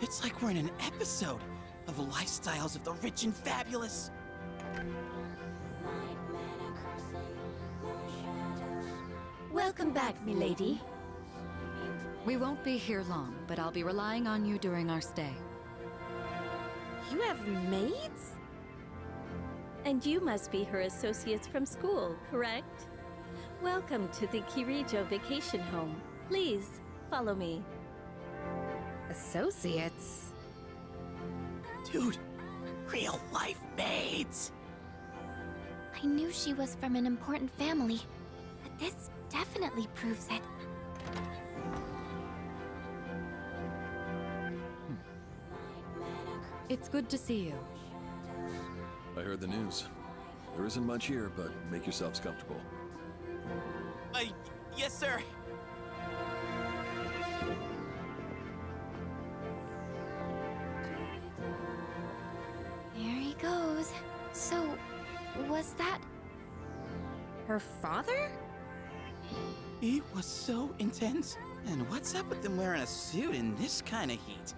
It's like we're in an episode of the lifestyles of the rich and fabulous. Welcome back, milady. We won't be here long, but I'll be relying on you during our stay. You have maids? And you must be her associates from school, correct? Welcome to the Kirijo Vacation Home. Please, follow me. Associates? Dude, real life maids. I knew she was from an important family, but this definitely proves it. It's good to see you. I heard the news. There isn't much here, but make yourselves comfortable. Yes, sir. There he goes. So, was that... Her father? It was so intense. And what's up with them wearing a suit in this kind of heat?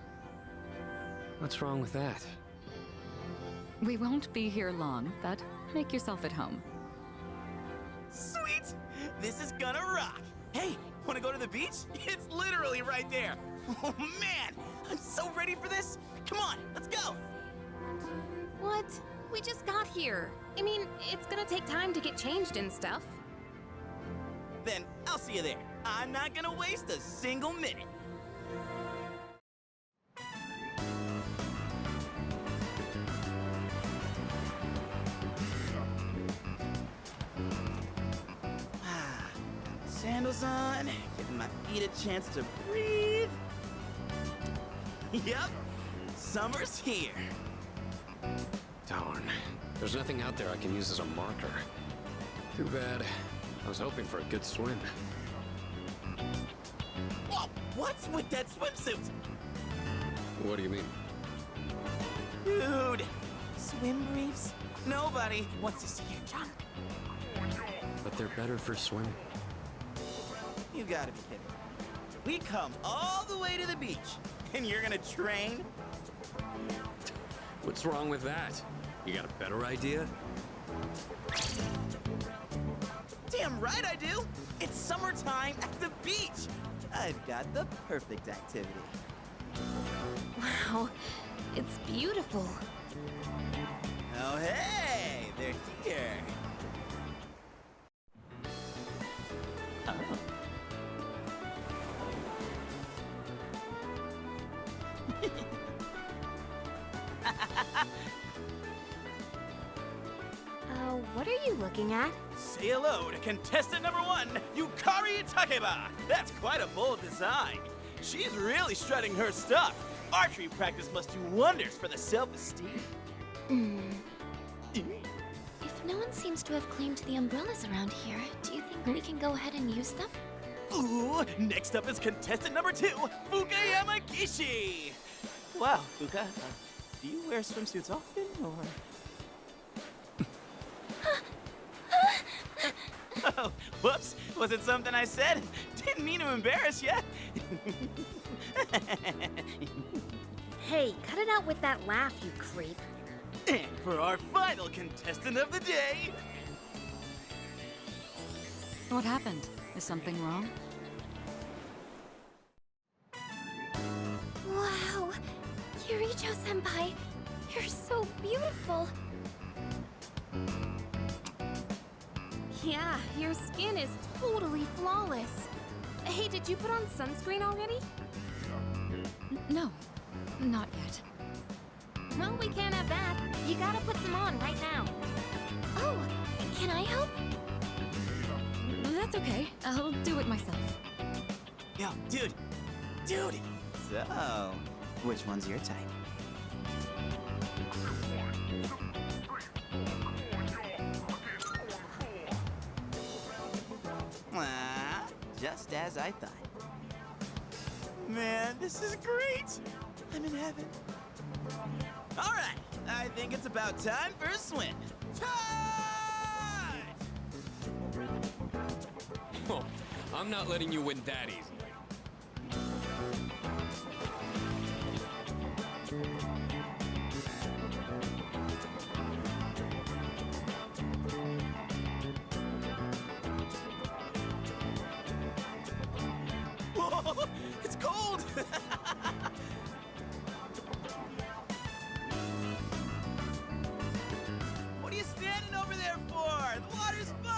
What's wrong with that? We won't be here long, but make yourself at home. Sweet! This is gonna rock! Hey, wanna go to the beach? It's literally right there! Oh man! I'm so ready for this! Come on, let's go! What? We just got here. I mean, it's gonna take time to get changed and stuff. Then I'll see you there. I'm not gonna waste a single minute. Sandals on, giving my feet a chance to breathe. Yep, summer's here. Darn. There's nothing out there I can use as a marker. Too bad. I was hoping for a good swim. Whoa, what's with that swimsuit? What do you mean? Dude, swim briefs? Nobody wants to see your junk. But they're better for swimming. You gotta be kidding. We come all the way to the beach, and you're gonna train? What's wrong with that? You got a better idea? Damn right I do! It's summertime at the beach! I've got the perfect activity. Wow, it's beautiful. Oh hey, they're here! Oh. What are you looking at? Say hello to contestant number 1, Yukari Takeba! That's quite a bold design. She's really strutting her stuff. Archery practice must do wonders for the self-esteem. If no one seems to have claimed the umbrellas around here, do you think we can go ahead and use them? Ooh, next up is contestant number 2, Fuka Yamagishi! Wow, Fuka, do you wear swimsuits often, or...? Oh, whoops, was it something I said? Didn't mean to embarrass you. Hey, cut it out with that laugh, you creep. And for our final contestant of the day... What happened? Is something wrong? Wow! Kirijo-senpai, you're so beautiful! Yeah, your skin is totally flawless. Hey, did you put on sunscreen already? No, not yet. Well, we can't have that. You gotta put some on right now. Oh, can I help? That's okay. I'll do it myself. Yo, dude! Dude! So, which one's your type? Ah, just as I thought. Man, this is great! I'm in heaven. Alright, I think it's about time for a swim. Charge! Oh, I'm not letting you win that easily. It's cold! What are you standing over there for? The water's fine!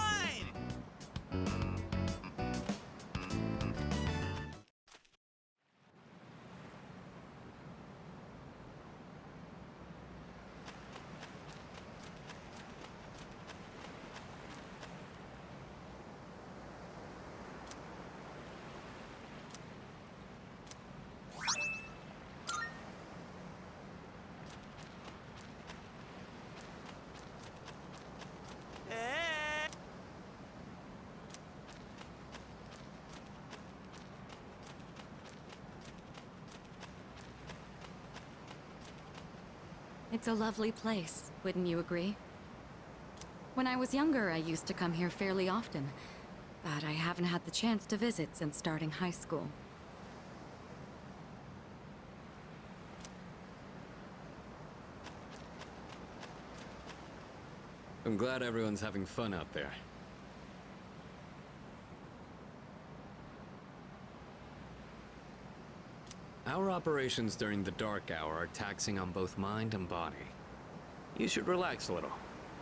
Eh. It's a lovely place, wouldn't you agree? When I was younger, I used to come here fairly often, but I haven't had the chance to visit since starting high school. I'm glad everyone's having fun out there. Our operations during the dark hour are taxing on both mind and body. You should relax a little.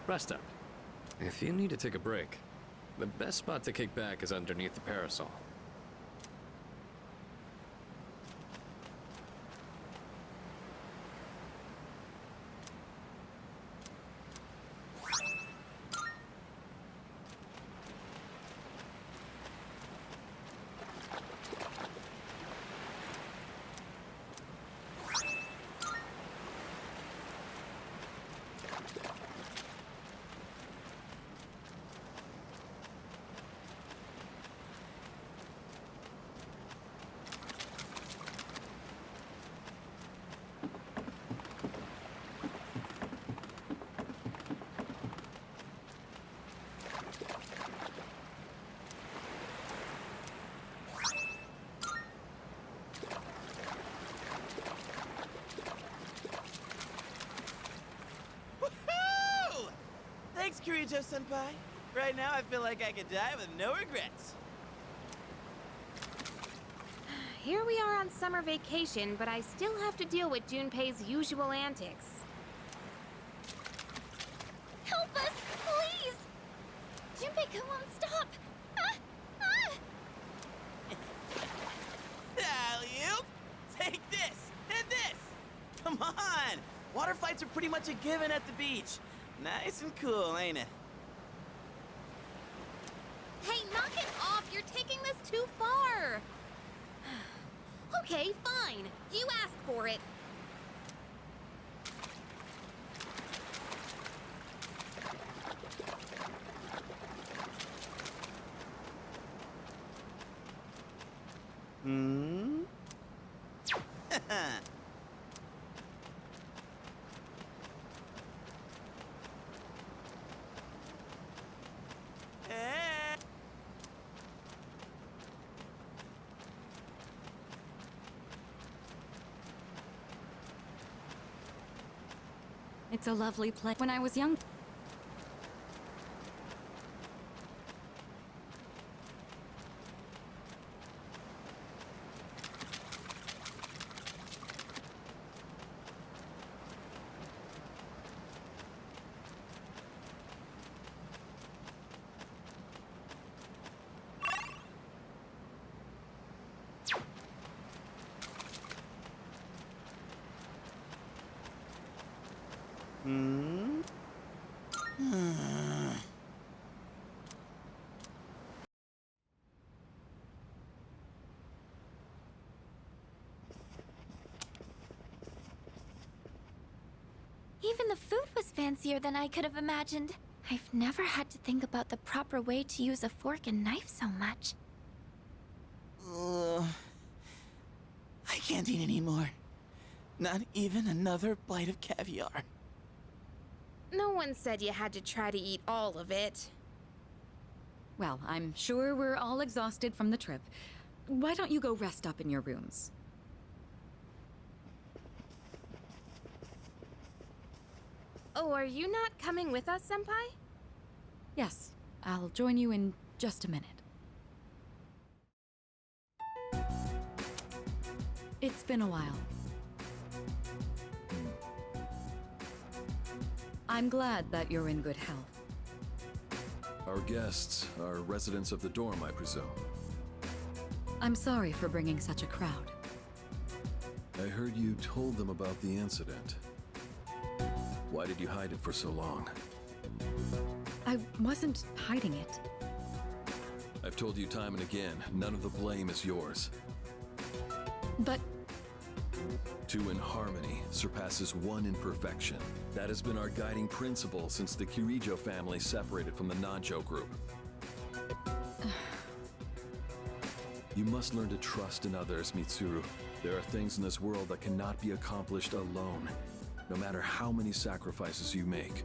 Rest up. If you need to take a break, the best spot to kick back is underneath the parasol. Woohoo! Thanks, Kirijo-senpai. Right now, I feel like I could die with no regrets. Here we are on summer vacation, but I still have to deal with Junpei's usual antics. Help us, please! Junpei won't stop! Ah! Ah! Alley-oop! Take this and this! Come on! Water fights are pretty much a given at the beach. Nice and cool, ain't it? Hey, knock it off! You're taking this too far! Okay, fine. You asked for it. Hmm? Eh. It's a lovely place. When I was young... Hmm? Even the food was fancier than I could have imagined. I've never had to think about the proper way to use a fork and knife so much. I can't eat anymore. Not even another bite of caviar. No one said you had to try to eat all of it. Well, I'm sure we're all exhausted from the trip. Why don't you go rest up in your rooms? Oh, are you not coming with us, Senpai? Yes, I'll join you in just a minute. It's been a while. I'm glad that you're in good health. Our guests are residents of the dorm, I presume. I'm sorry for bringing such a crowd. I heard you told them about the incident. Why did you hide it for so long? I wasn't hiding it. I've told you time and again, none of the blame is yours. But Two in harmony surpasses one in perfection. That has been our guiding principle since the Kirijo family separated from the Nanjo group. You must learn to trust in others, Mitsuru. There are things in this world that cannot be accomplished alone, no matter how many sacrifices you make.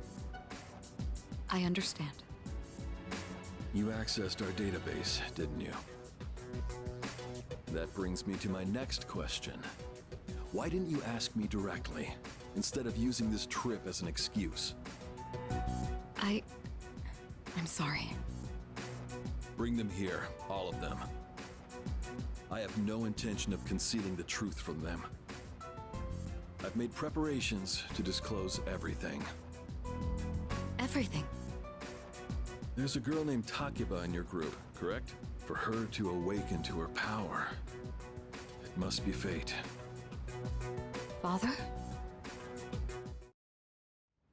I understand. You accessed our database, didn't you? That brings me to my next question. Why didn't you ask me directly, instead of using this trip as an excuse? I'm sorry. Bring them here, all of them. I have no intention of concealing the truth from them. I've made preparations to disclose everything. Everything. There's a girl named Takeba in your group, correct? For her to awaken to her power, it must be fate. Father?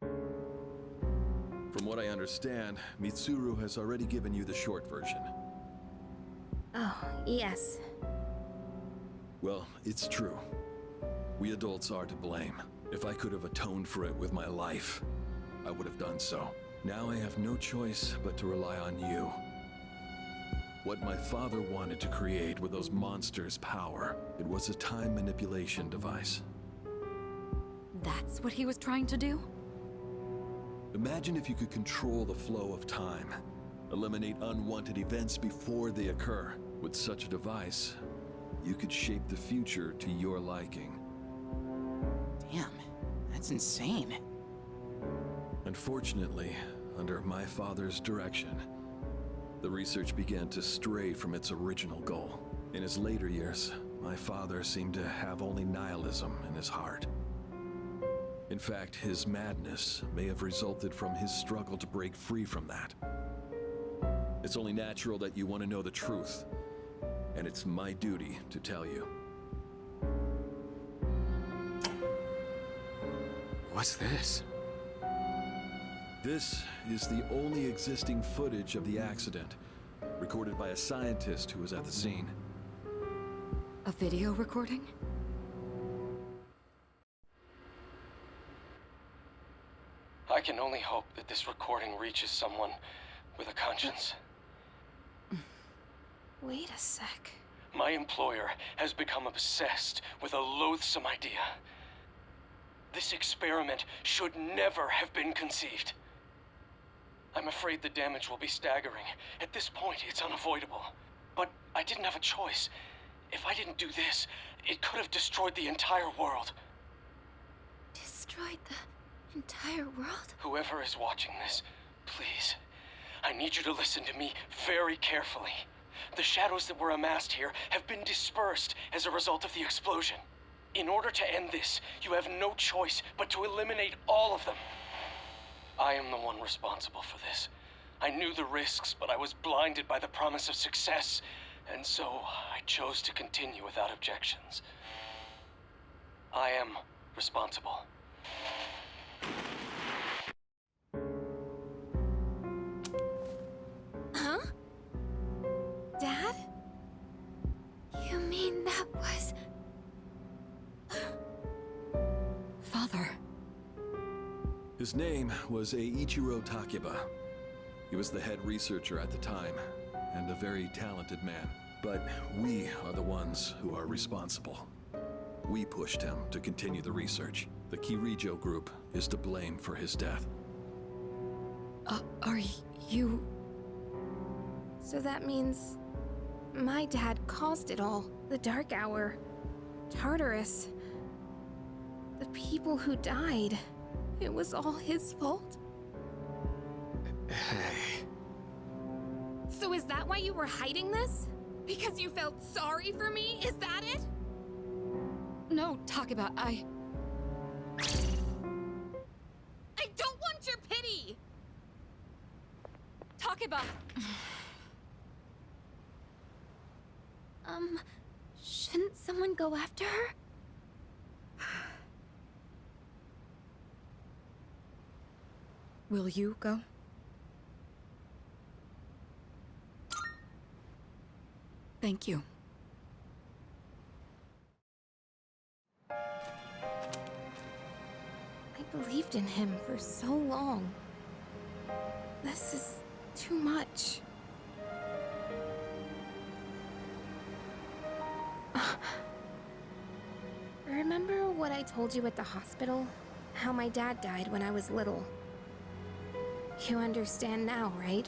From what I understand, Mitsuru has already given you the short version. Oh, yes. Well, it's true. We adults are to blame. If I could have atoned for it with my life, I would have done so. Now I have no choice but to rely on you. What my father wanted to create with those monsters' power, it was a time manipulation device. That's what he was trying to do? Imagine if you could control the flow of time, eliminate unwanted events before they occur. With such a device, you could shape the future to your liking. Damn, that's insane. Unfortunately, under my father's direction, the research began to stray from its original goal. In his later years, my father seemed to have only nihilism in his heart. In fact, his madness may have resulted from his struggle to break free from that. It's only natural that you want to know the truth, and it's my duty to tell you. What's this? This is the only existing footage of the accident, recorded by a scientist who was at the scene. A video recording? I can only hope that this recording reaches someone with a conscience. Wait a sec. My employer has become obsessed with a loathsome idea. This experiment should never have been conceived. I'm afraid the damage will be staggering. At this point, it's unavoidable. But I didn't have a choice. If I didn't do this, it could have destroyed the entire world. Destroyed the entire world? Whoever is watching this, please, I need you to listen to me very carefully. The shadows that were amassed here have been dispersed as a result of the explosion. In order to end this, you have no choice but to eliminate all of them. I am the one responsible for this. I knew the risks, but I was blinded by the promise of success, and so I chose to continue without objections. I am responsible. Huh? Dad? You mean that was... Father. His name was Eiichiro Takeba. He was the head researcher at the time, and a very talented man. But we are the ones who are responsible. We pushed him to continue the research. The Kirijo group is to blame for his death. Are you... So that means... my dad caused it all. The Dark Hour. Tartarus. The people who died. It was all his fault? Hey. So is that why you were hiding this? Because you felt sorry for me? Is that it? Takeba, I don't want your pity! Takeba! Shouldn't someone go after her? Will you go? Thank you. I believed in him for so long. This is too much. Remember what I told you at the hospital? How my dad died when I was little. You understand now, right?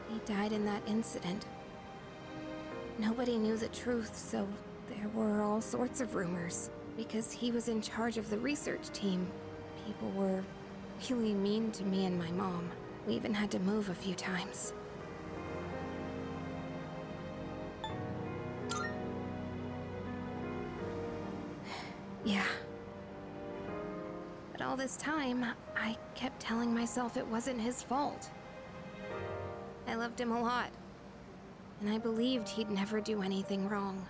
He died in that incident. Nobody knew the truth, so there were all sorts of rumors. Because he was in charge of the research team, people were really mean to me and my mom. We even had to move a few times. Yeah. But all this time, I kept telling myself it wasn't his fault. I loved him a lot, and I believed he'd never do anything wrong.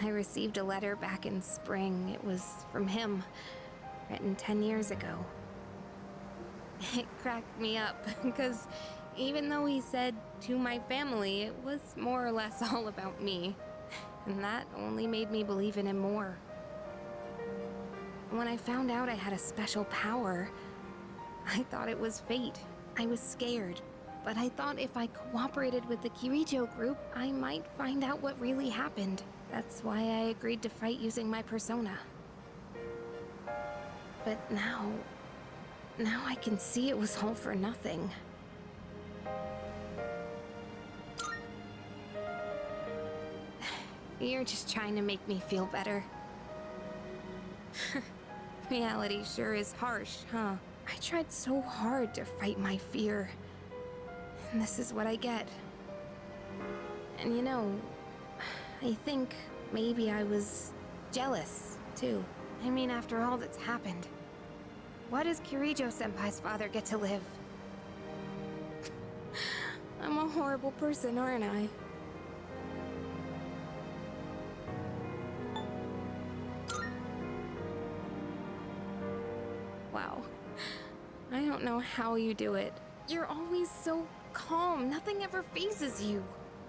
I received a letter back in spring. It was from him, written 10 years ago. It cracked me up, because even though he said to my family, it was more or less all about me. And that only made me believe in him more. When I found out I had a special power, I thought it was fate. I was scared. But I thought if I cooperated with the Kirijo group, I might find out what really happened. That's why I agreed to fight using my persona. But now I can see it was all for nothing. You're just trying to make me feel better. Reality sure is harsh, huh? I tried so hard to fight my fear. And this is what I get. And you know, I think maybe I was jealous, too. I mean, after all that's happened, why does Kirijo-senpai's father get to live? I'm a horrible person, aren't I? Wow. I don't know how you do it. You're always so calm. Nothing ever phases you.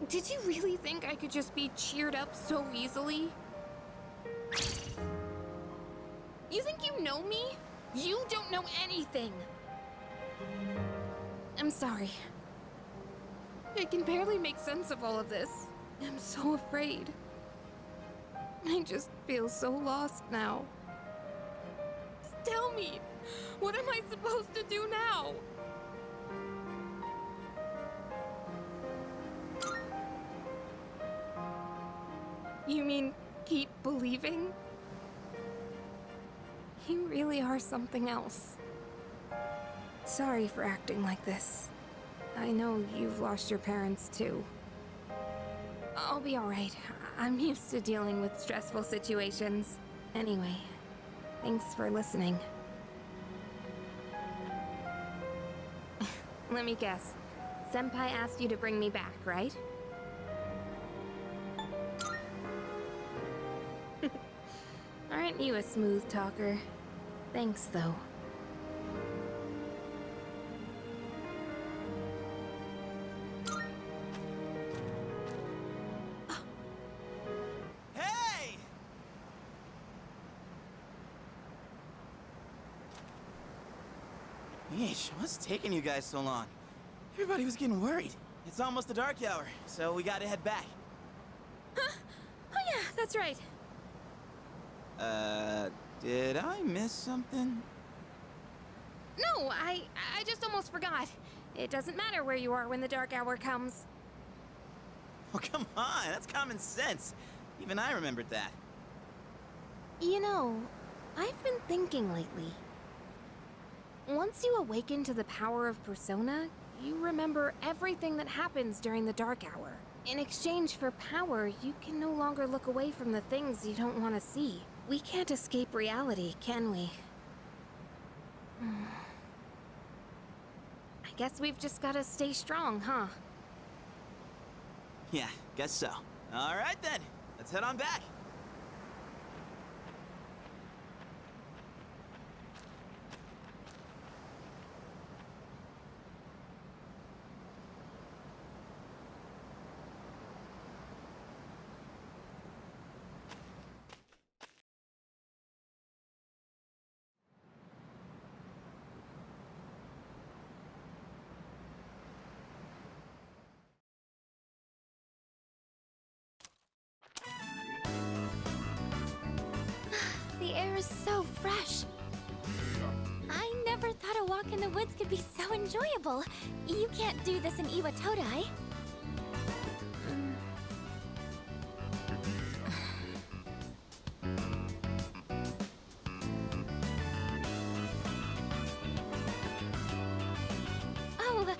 Did you really think I could just be cheered up so easily? You think you know me? You don't know anything. I'm sorry. I can barely make sense of all of this. I'm so afraid. I just feel so lost now. Just tell me, what am I supposed to do now? You mean keep believing? You really are something else. Sorry for acting like this. I know you've lost your parents too. I'll be alright. I'm used to dealing with stressful situations. Anyway, thanks for listening. Let me guess. Senpai asked you to bring me back, right? Aren't you a smooth talker? Thanks, though. Hey! Yeesh, what's taking you guys so long? Everybody was getting worried. It's almost the dark hour, so we gotta head back. Huh? Oh yeah, that's right. Did I miss something? No, I just almost forgot. It doesn't matter where you are when the dark hour comes. Oh, come on, that's common sense. Even I remembered that. You know, I've been thinking lately. Once you awaken to the power of Persona, you remember everything that happens during the dark hour. In exchange for power, you can no longer look away from the things you don't want to see. We can't escape reality, can we? I guess we've just gotta stay strong, huh? Yeah, guess so. All right then, let's head on back. The air is so fresh. I never thought a walk in the woods could be so enjoyable. You can't do this in Iwatodai. Oh,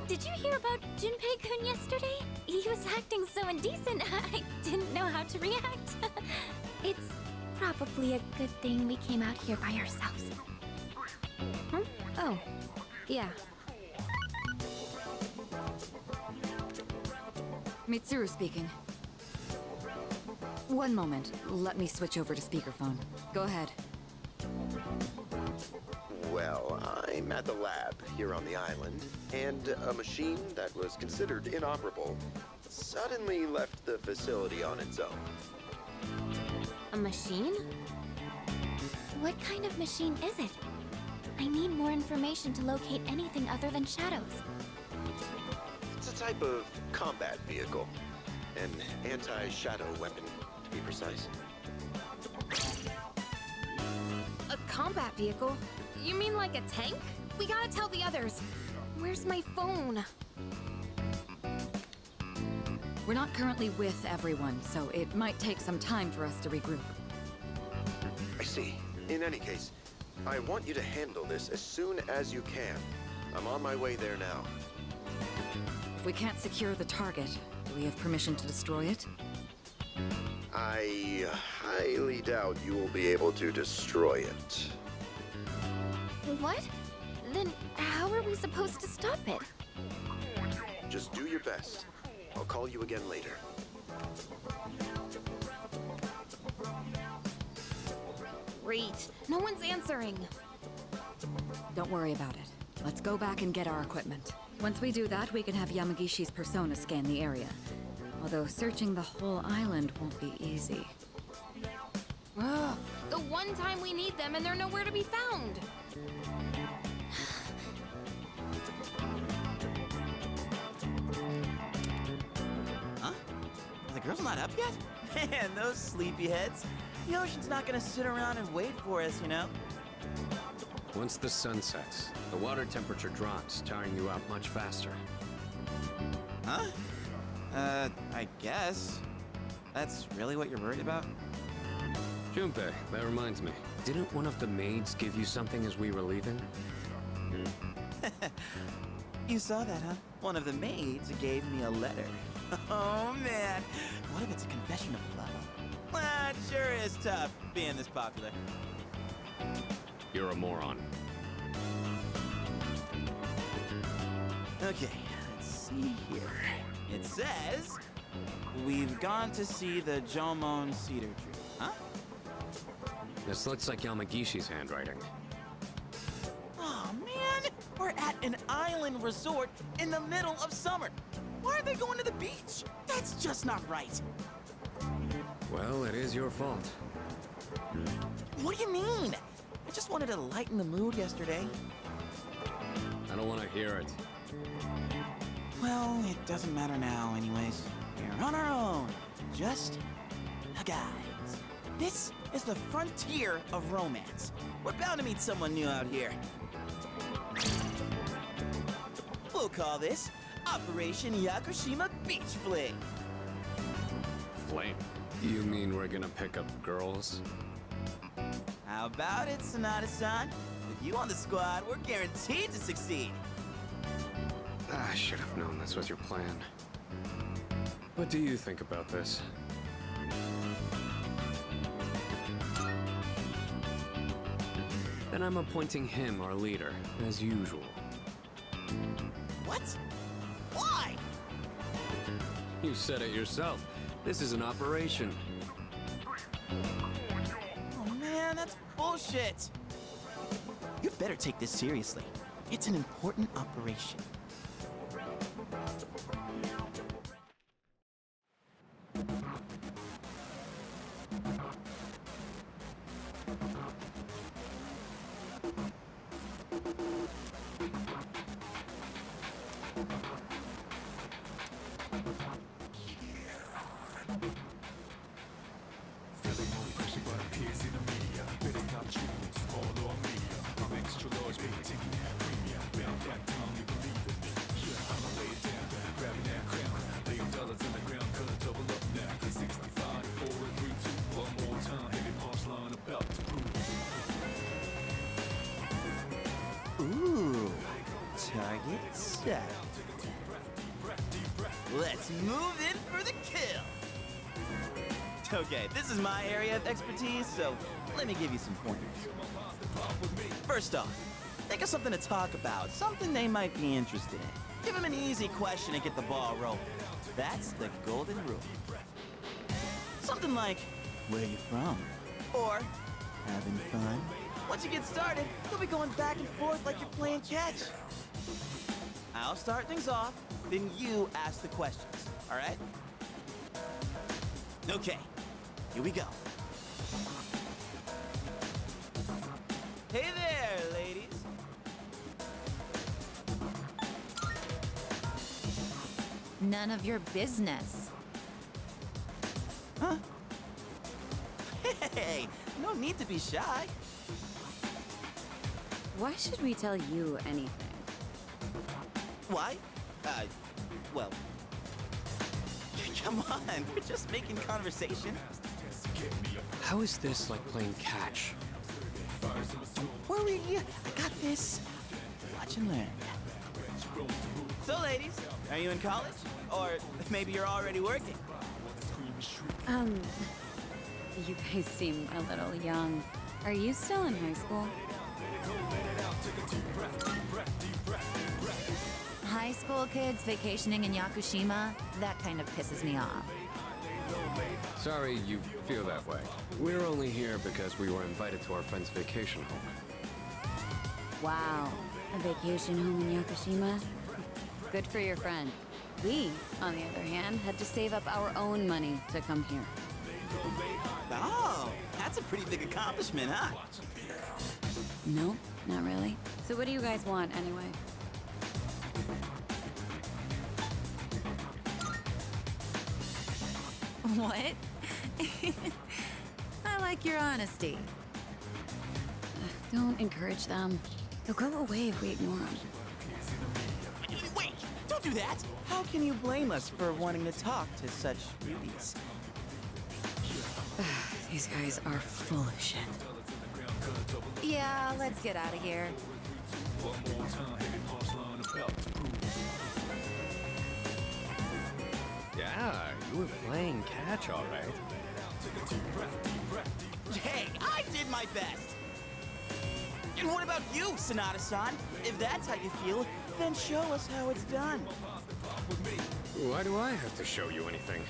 did you hear about Junpei-kun yesterday? He was acting so indecent, I didn't know how to react. It's probably a good thing we came out here by ourselves. Huh? Oh, yeah. Mitsuru speaking. One moment. Let me switch over to speakerphone. Go ahead. Well, I'm at the lab here on the island, and a machine that was considered inoperable suddenly left the facility on its own. A machine? What kind of machine is it? I need more information to locate anything other than shadows. It's a type of combat vehicle. An anti-shadow weapon, to be precise. A combat vehicle? You mean like a tank? We gotta tell the others. Where's my phone? We're not currently with everyone, so it might take some time for us to regroup. I see. In any case, I want you to handle this as soon as you can. I'm on my way there now. If we can't secure the target, do we have permission to destroy it? I highly doubt you will be able to destroy it. What? Then how are we supposed to stop it? Just do your best. I'll call you again later. Great. No one's answering. Don't worry about it. Let's go back and get our equipment. Once we do that, we can have Yamagishi's persona scan the area. Although searching the whole island won't be easy. Ugh, the one time we need them and they're nowhere to be found. Huh? The girl's not up yet? Man, those sleepyheads. The ocean's not gonna sit around and wait for us, you know? Once the sun sets, the water temperature drops, tiring you out much faster. Huh? I guess. That's really what you're worried about? Junpei, that reminds me. Didn't one of the maids give you something as we were leaving? You saw that, huh? One of the maids gave me a letter. Oh, man. What if it's a confession of love? Well, it sure is tough being this popular. You're a moron. Okay, let's see here. It says, we've gone to see the Jomon cedar tree. Huh? This looks like Yamagishi's handwriting. Oh, man! We're at an island resort in the middle of summer. Why are they going to the beach? That's just not right. Well, it is your fault. What do you mean? I just wanted to lighten the mood yesterday. I don't want to hear it. Well, it doesn't matter now anyways. We're on our own. Just a guys. This is the frontier of romance. We're bound to meet someone new out here. We'll call this Operation Yakushima Beach Fling. Flame. You mean we're gonna pick up girls? How about it, Sonata-san? With you on the squad, we're guaranteed to succeed. I should have known this was your plan. What do you think about this? Then I'm appointing him our leader, as usual. What? Why? You said it yourself. This is an operation. Oh man, that's bullshit. You better take this seriously. It's an important operation. Ooh, target set. Let's move in for the kill. Okay, this is my area of expertise, so let me give you some pointers. First off, think of something to talk about, something they might be interested in. Give them an easy question and get the ball rolling. That's the golden rule. Something like, where are you from? Or, having fun? Once you get started, you'll be going back and forth like you're playing catch. I'll start things off, then you ask the questions, all right? Okay, here we go. Hey there, ladies. None of your business. Huh? Hey, no need to be shy. Why should we tell you anything? Why? Well... Come on, we're just making conversation. How is this like playing catch? Don't worry, I got this. Watch and learn. So, ladies, are you in college? Or maybe you're already working? You guys seem a little young. Are you still in high school? High school kids vacationing in Yakushima, that kind of pisses me off. Sorry you feel that way. We're only here because we were invited to our friend's vacation home. Wow, a vacation home in Yakushima? Good for your friend. We, on the other hand, had to save up our own money to come here. Oh, that's a pretty big accomplishment, huh? No, not really. So what do you guys want, anyway? What? I like your honesty. Don't encourage them. They'll go away if we ignore them. Wait, don't do that! How can you blame us for wanting to talk to such beauties? These guys are full of shit. Yeah, let's get out of here. Yeah, you were playing catch all right. Hey, I did my best! And what about you, Sonata-san? If that's how you feel, then show us how it's done. Why do I have to show you anything?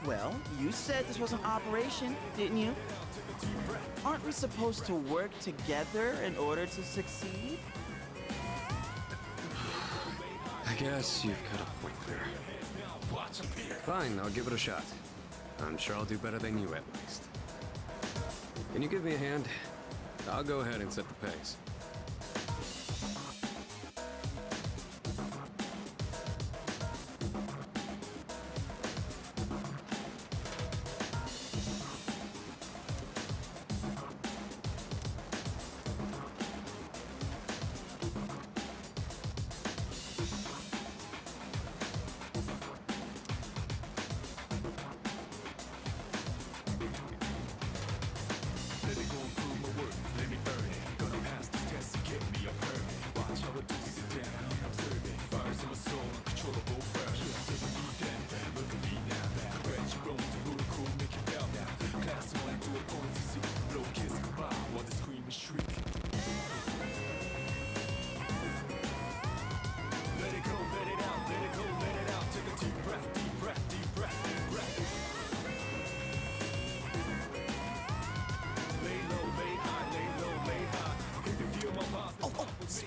Well, you said this was an operation, didn't you? Aren't we supposed to work together in order to succeed? I guess you've got a point there. Fine, I'll give it a shot. I'm sure I'll do better than you at least. Can you give me a hand? I'll go ahead and set the pace.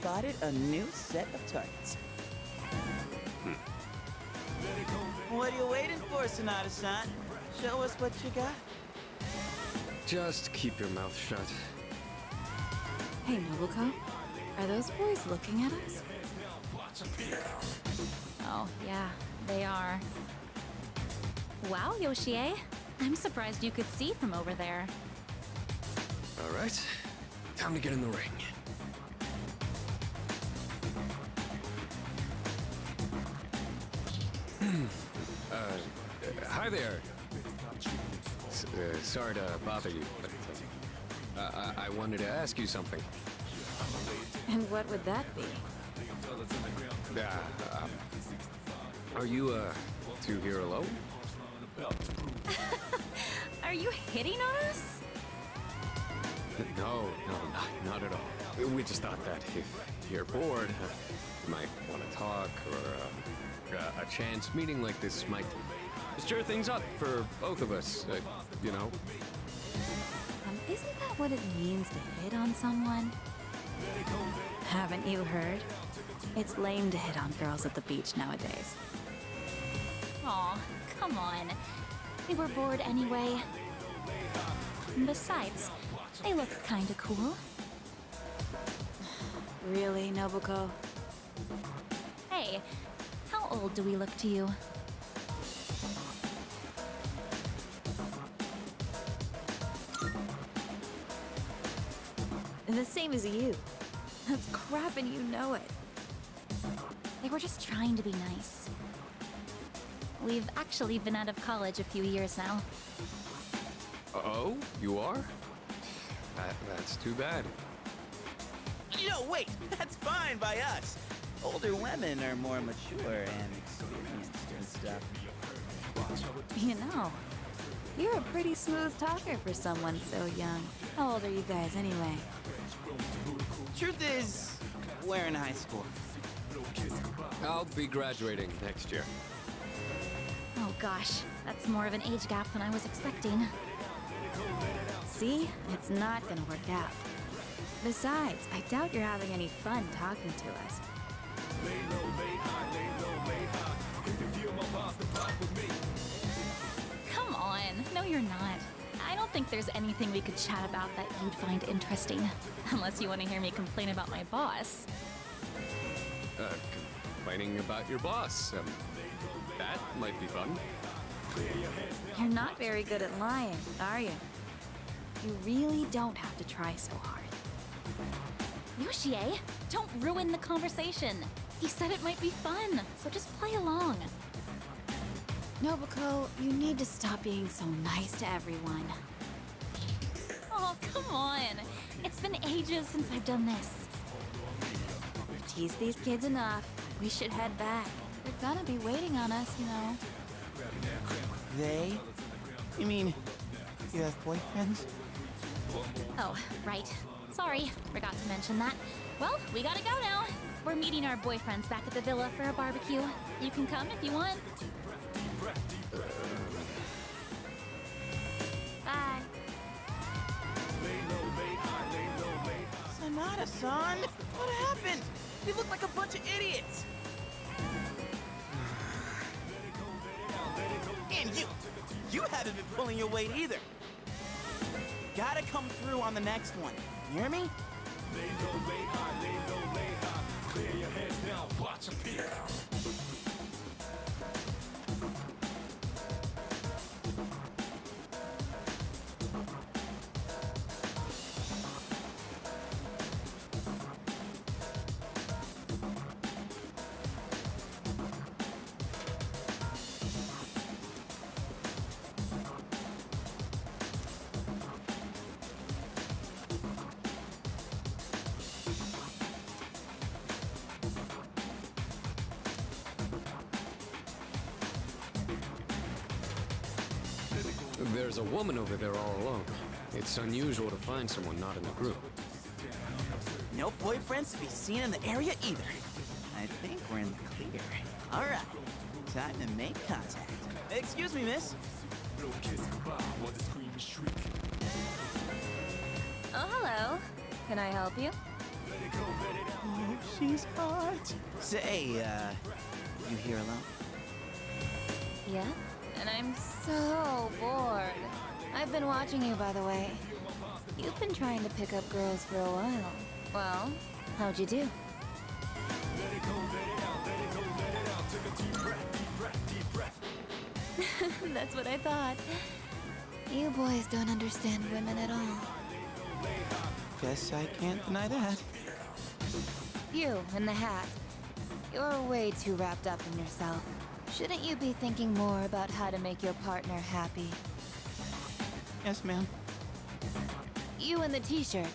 spotted a new set of targets. What are you waiting for, Sonata-san? Show us what you got. Just keep your mouth shut. Hey, Nobuko. Are those boys looking at us? Oh, yeah, they are. Wow, Yoshie. I'm surprised you could see from over there. All right, time to get in the ring. Hi there. Sorry to bother you, but I wanted to ask you something. And what would that be? Are you two here alone? Are you hitting on us? No, not at all. We just thought that if you're bored, you might want to talk, or a chance meeting like this might stir things up for both of us, you know? Isn't that what it means to hit on someone? Haven't you heard? It's lame to hit on girls at the beach nowadays. Aw, come on. We were bored anyway. Besides, they look kinda cool. Really, Nobuko? Hey, how old do we look to you? The same as you. That's crap and you know it. They were just trying to be nice. We've actually been out of college a few years now. Oh, you are? That's too bad. No, wait, that's fine by us. Older women are more mature and experienced and stuff. You know, you're a pretty smooth talker for someone so young. How old are you guys anyway? Truth is, we're in high school. I'll be graduating next year. Oh gosh, that's more of an age gap than I was expecting. See? It's not gonna work out. Besides, I doubt you're having any fun talking to us. Come on, no you're not. I don't think there's anything we could chat about that you'd find interesting. Unless you want to hear me complain about my boss. Complaining about your boss. That might be fun. You're not very good at lying, are you? You really don't have to try so hard. Yoshie, don't ruin the conversation. He said it might be fun, so just play along. Nobuko, you need to stop being so nice to everyone. Oh, come on. It's been ages since I've done this. We've teased these kids enough. We should head back. They're gonna be waiting on us, you know. They? You mean, you have boyfriends? Oh, right. Sorry, forgot to mention that. Well, we gotta go now. We're meeting our boyfriends back at the villa for a barbecue. You can come if you want. Bye. Sonata-san, what happened? You look like a bunch of idiots. And you haven't been pulling your weight either. Gotta come through on the next one. You hear me? There's a woman over there all alone. It's unusual to find someone not in the group. No boyfriends to be seen in the area either. I think we're in the clear. All right, time to make contact. Excuse me, miss. Oh, hello. Can I help you? she's hot. Say, you here alone? Yeah? And I'm so bored. I've been watching you, by the way. You've been trying to pick up girls for a while. Well, how'd you do? That's what I thought. You boys don't understand women at all. Guess I can't deny that. You, in the hat. You're way too wrapped up in yourself. Shouldn't you be thinking more about how to make your partner happy? Yes, ma'am. You in the t-shirt.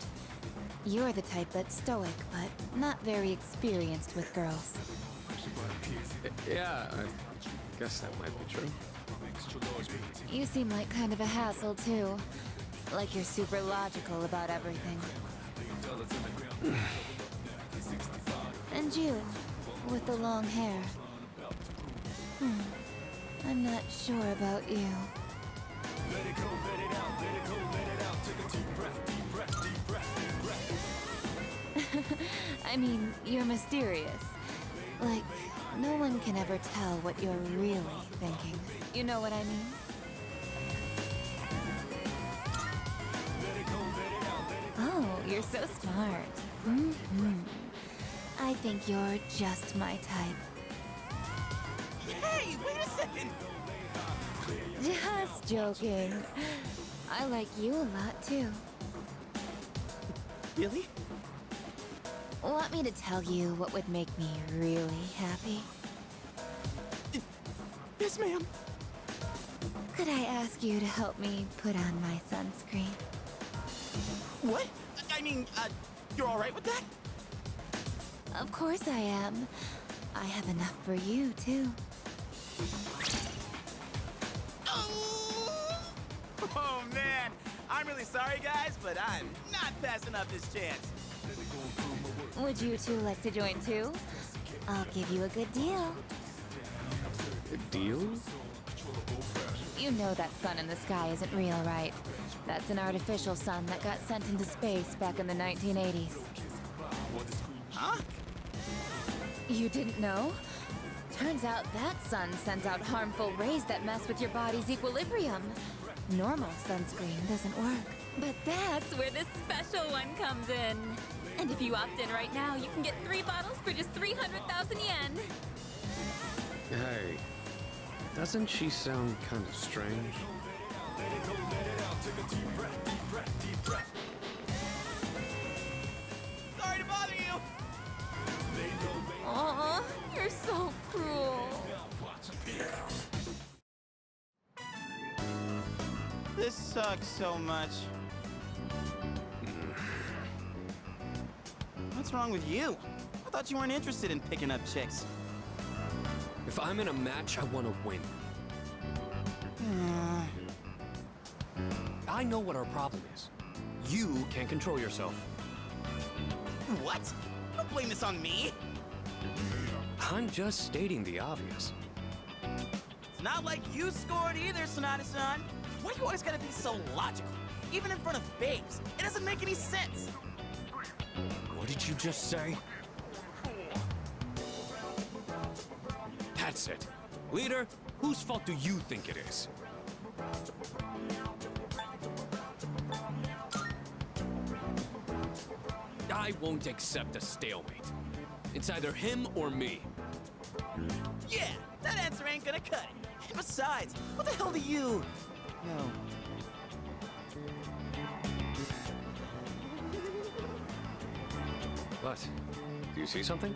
You're the type that's stoic, but not very experienced with girls. Yeah, I guess that might be true. You seem like kind of a hassle, too. Like you're super logical about everything. And you, with the long hair. I'm not sure about you. I mean, you're mysterious. Like, no one can ever tell what you're really thinking. You know what I mean? Oh, you're so smart. I think you're just my type. Hey, wait a second! Just joking. I like you a lot, too. Really? Want me to tell you what would make me really happy? Yes, ma'am. Could I ask you to help me put on my sunscreen? What? I mean, you're alright with that? Of course I am. I have enough for you, too. Oh, man. I'm really sorry, guys, but I'm not passing up this chance. Would you two like to join, too? I'll give you a good deal. A deal? You know that sun in the sky isn't real, right? That's an artificial sun that got sent into space back in the 1980s. Huh? You didn't know? Turns out that sun sends out harmful rays that mess with your body's equilibrium. Normal sunscreen doesn't work. But that's where this special one comes in. And if you opt in right now, you can get 3 bottles for just 300,000 yen. Hey, doesn't she sound kind of strange? Sorry to bother you! Aw, you're so cruel. This sucks so much. What's wrong with you? I thought you weren't interested in picking up chicks. If I'm in a match, I want to win. I know what our problem is. You can't control yourself. What? Don't blame this on me. I'm just stating the obvious. It's not like you scored either, Sonata-san. Why do you always gotta be so logical? Even in front of babes. It doesn't make any sense. What did you just say? That's it. Leader, whose fault do you think it is? I won't accept a stalemate. It's either him or me. Yeah, that answer ain't gonna cut it. And besides, what the hell do you know? What? Do you see something?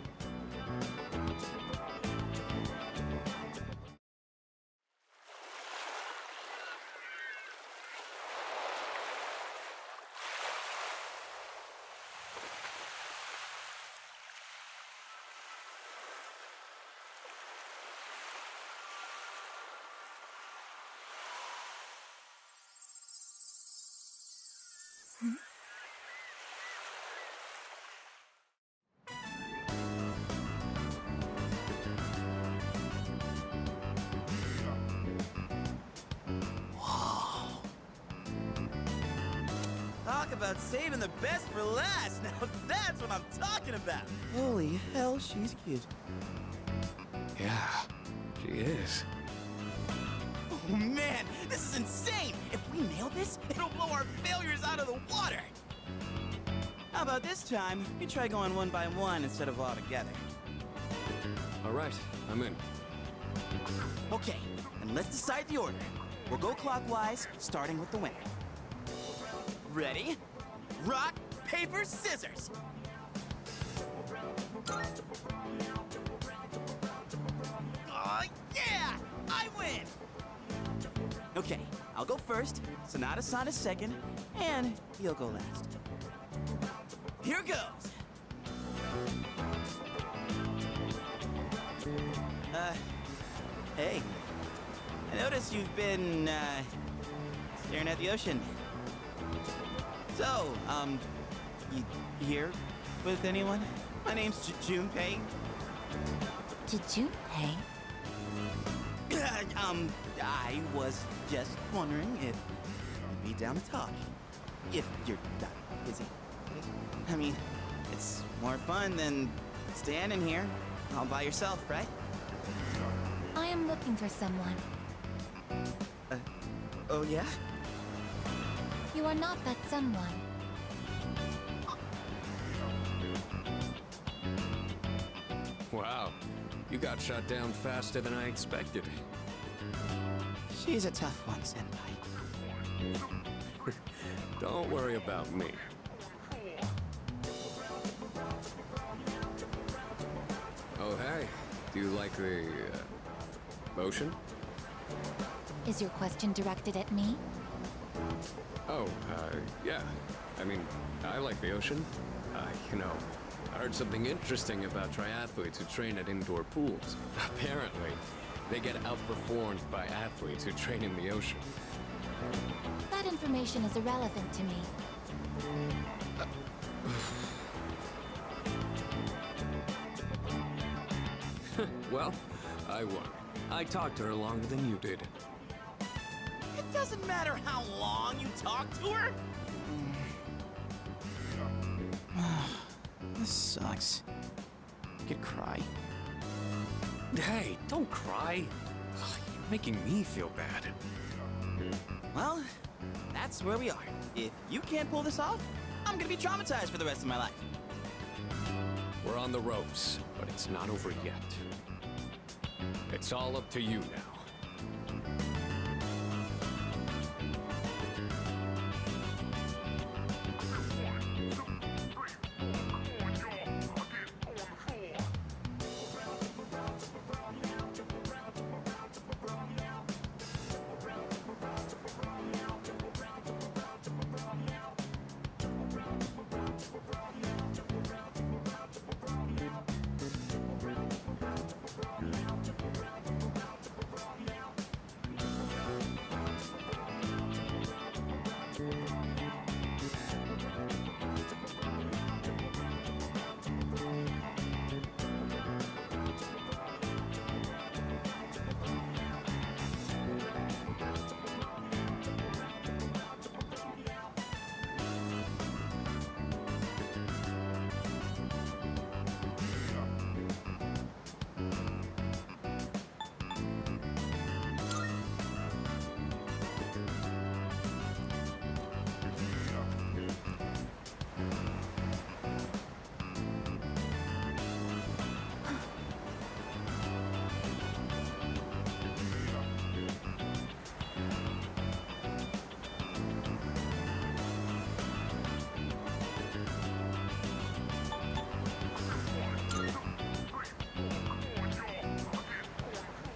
Talk about saving the best for last. Now that's what I'm talking about. Holy hell, she's cute. Yeah, she is. Oh man, this is insane! If we nail this, it'll blow our failures out of the water! How about this time, we try going one by one instead of all together? All right, I'm in. Okay, then let's decide the order. We'll go clockwise, starting with the winner. Ready? Rock, paper, scissors! Oh yeah! I win! Okay, I'll go first, Sonata-san is second, and you'll go last. Here goes! Hey. I noticed you've been, staring at the ocean. So, you here with anyone? My name's Junpei. Junpei? I was just wondering if you'd be down to talk. If you're not busy. I mean, it's more fun than standing here all by yourself, right? I am looking for someone. Oh yeah? You are not that someone. Wow, you got shot down faster than I expected. She's a tough one, Senpai. Don't worry about me. Oh, hey. Do you like the, ocean? Is your question directed at me? Oh, yeah. I mean, I like the ocean. I heard something interesting about triathletes who train at indoor pools. Apparently, they get outperformed by athletes who train in the ocean. That information is irrelevant to me. Well, I won. I talked to her longer than you did. It doesn't matter how long you talk to her. This sucks. I could cry. Hey, don't cry. You're making me feel bad. Well, that's where we are. If you can't pull this off, I'm gonna be traumatized for the rest of my life. We're on the ropes, but it's not over yet. It's all up to you now.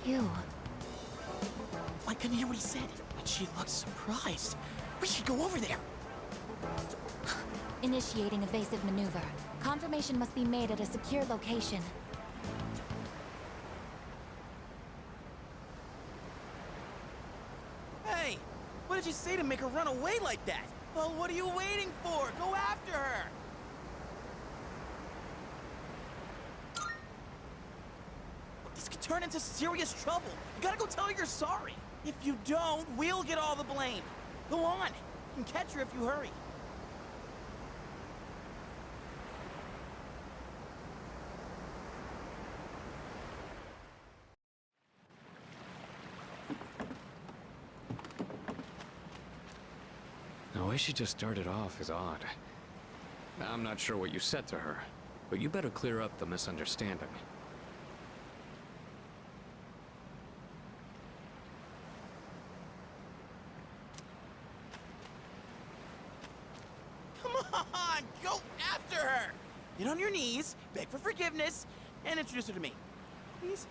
You. I couldn't hear what he said, but she looked surprised. We should go over there. Initiating evasive maneuver. Confirmation must be made at a secure location. Hey, what did you say to make her run away like that? Well, what are you waiting for? Go after her! This could turn into serious trouble. You gotta go tell her you're sorry. If you don't, we'll get all the blame. Go on. You can catch her if you hurry. The way she just started off is odd. I'm not sure what you said to her, but you better clear up the misunderstanding. Come on, go after her! Get on your knees, beg for forgiveness, and introduce her to me. Please?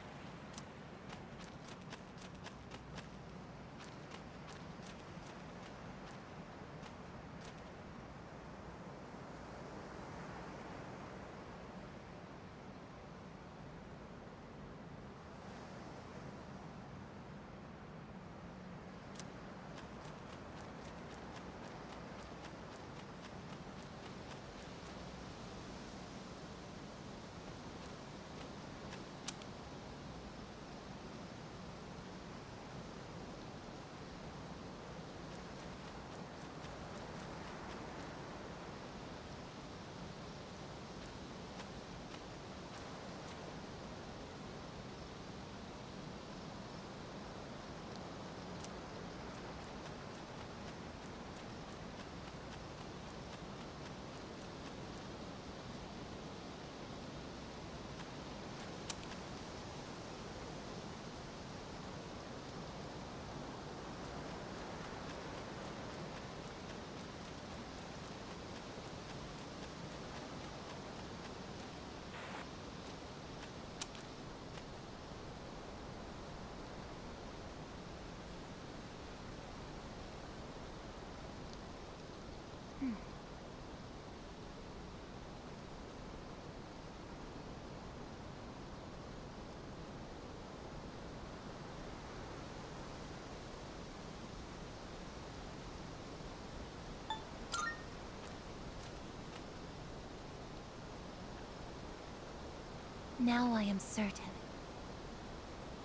Now I am certain.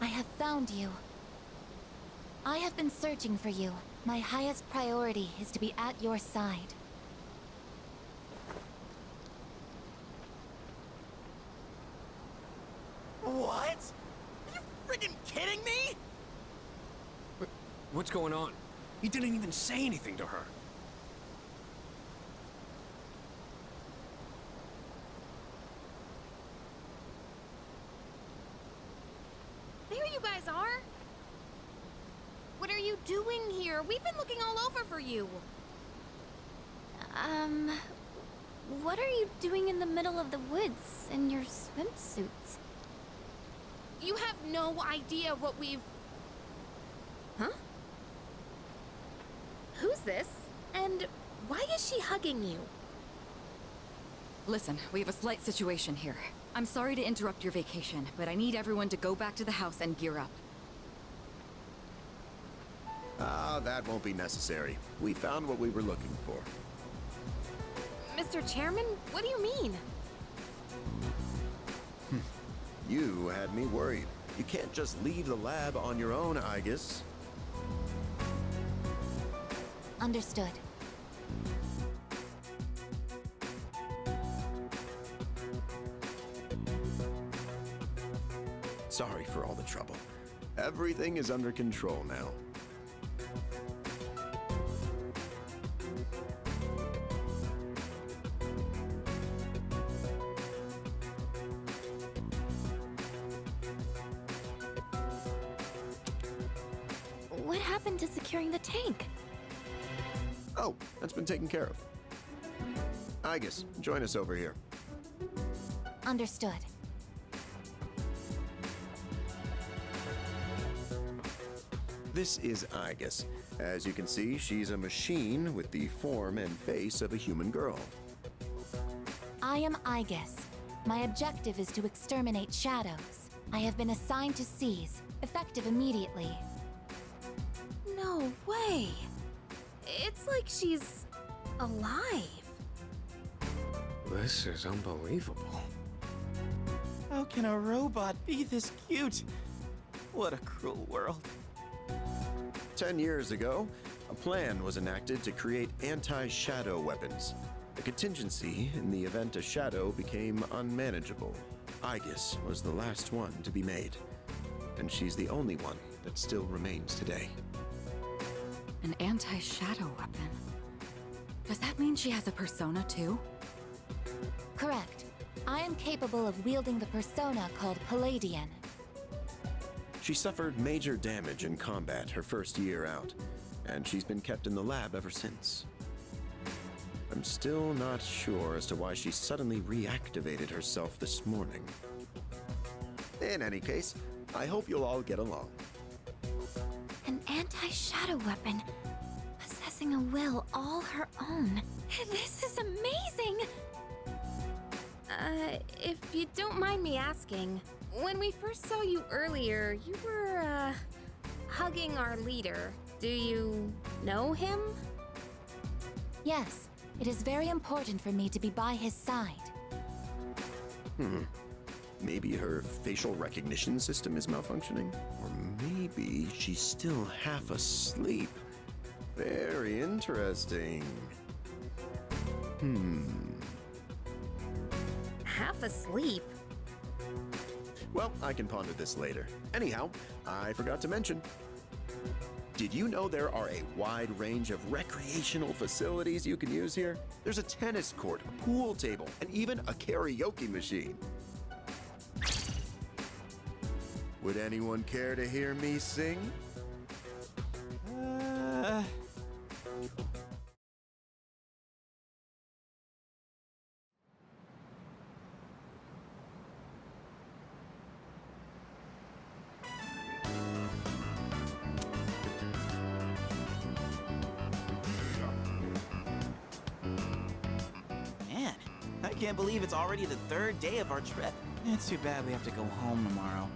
I have found you. I have been searching for you. My highest priority is to be at your side. What? Are you friggin' kidding me? What's going on? He didn't even say anything to her. There you guys are! What are you doing here? We've been looking all over for you. What are you doing in the middle of the woods in your swimsuits? You have no idea what we've... Huh? Who's this? And why is she hugging you? Listen, we have a slight situation here. I'm sorry to interrupt your vacation, but I need everyone to go back to the house and gear up. That won't be necessary. We found what we were looking for. Mr. Chairman, what do you mean? You had me worried. You can't just leave the lab on your own, Aigis. Understood. Sorry for all the trouble. Everything is under control now. What happened to securing the tank? Oh, that's been taken care of. Aigis, join us over here. Understood. This is Aigis. As you can see, she's a machine with the form and face of a human girl. I am Aigis. My objective is to exterminate shadows. I have been assigned to seize, effective immediately. No way. It's like she's alive. This is unbelievable. How can a robot be this cute? What a cruel world. 10 years ago, a plan was enacted to create anti-shadow weapons. A contingency in the event a shadow became unmanageable. Aigis was the last one to be made. And she's the only one that still remains today. An anti-shadow weapon. Does that mean she has a persona too? Correct. I am capable of wielding the persona called Palladian. She suffered major damage in combat her first year out, and she's been kept in the lab ever since. I'm still not sure as to why she suddenly reactivated herself this morning. In any case, I hope you'll all get along. An anti-shadow weapon, possessing a will all her own. This is amazing! If you don't mind me asking, when we first saw you earlier, you were, hugging our leader. Do you know him? Yes, it is very important for me to be by his side. Maybe her facial recognition system is malfunctioning? Or maybe she's still half asleep. Very interesting. Half asleep? Well, I can ponder this later. Anyhow, I forgot to mention. Did you know there are a wide range of recreational facilities you can use here? There's a tennis court, a pool table, and even a karaoke machine. Would anyone care to hear me sing? Man, I can't believe it's already the third day of our trip. It's too bad we have to go home tomorrow.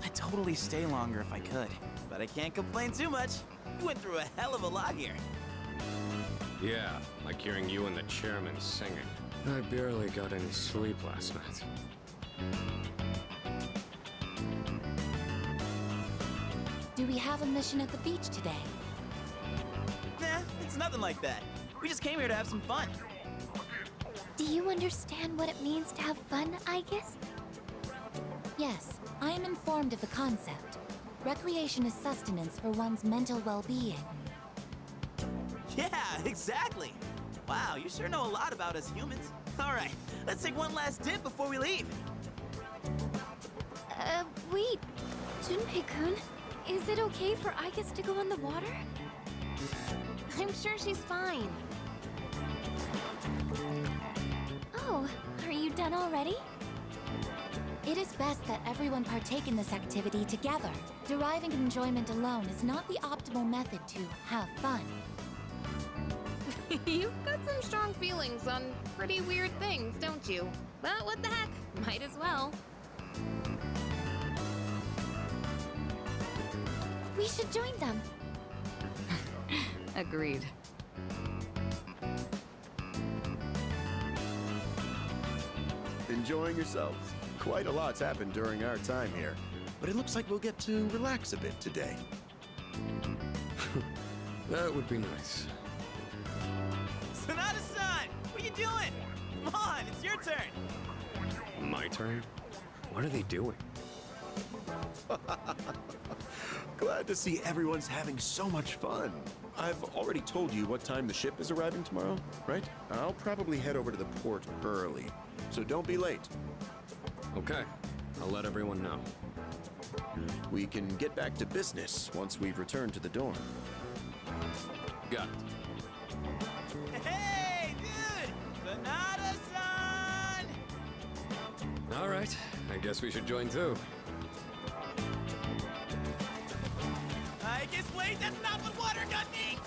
I'd totally stay longer if I could, but I can't complain too much. We went through a hell of a lot here. Yeah, like hearing you and the chairman singing. I barely got any sleep last night. Do we have a mission at the beach today? Nah, it's nothing like that. We just came here to have some fun. Do you understand what it means to have fun, Aegis? Yes, I am informed of the concept. Recreation is sustenance for one's mental well-being. Yeah, exactly. Wow, you sure know a lot about us humans. All right, let's take one last dip before we leave. Wait. Junpei-kun, is it okay for Aegis to go in the water? I'm sure she's fine. Oh, are you done already? It is best that everyone partake in this activity together. Deriving enjoyment alone is not the optimal method to have fun. You've got some strong feelings on pretty weird things, don't you? But what the heck? Might as well. We should join them. Agreed. Enjoying yourselves? Quite a lot's happened during our time here, but it looks like we'll get to relax a bit today. That would be nice. Sonata-san, what are you doing? Come on, it's your turn. My turn? What are they doing? Glad to see everyone's having so much fun. I've already told you what time the ship is arriving tomorrow, right? I'll probably head over to the port early, so don't be late. Okay, I'll let everyone know. We can get back to business once we've returned to the dorm. Got it. Hey, dude! Sonata-san! All right, I guess we should join too. I guess wait, that's not what water gun means!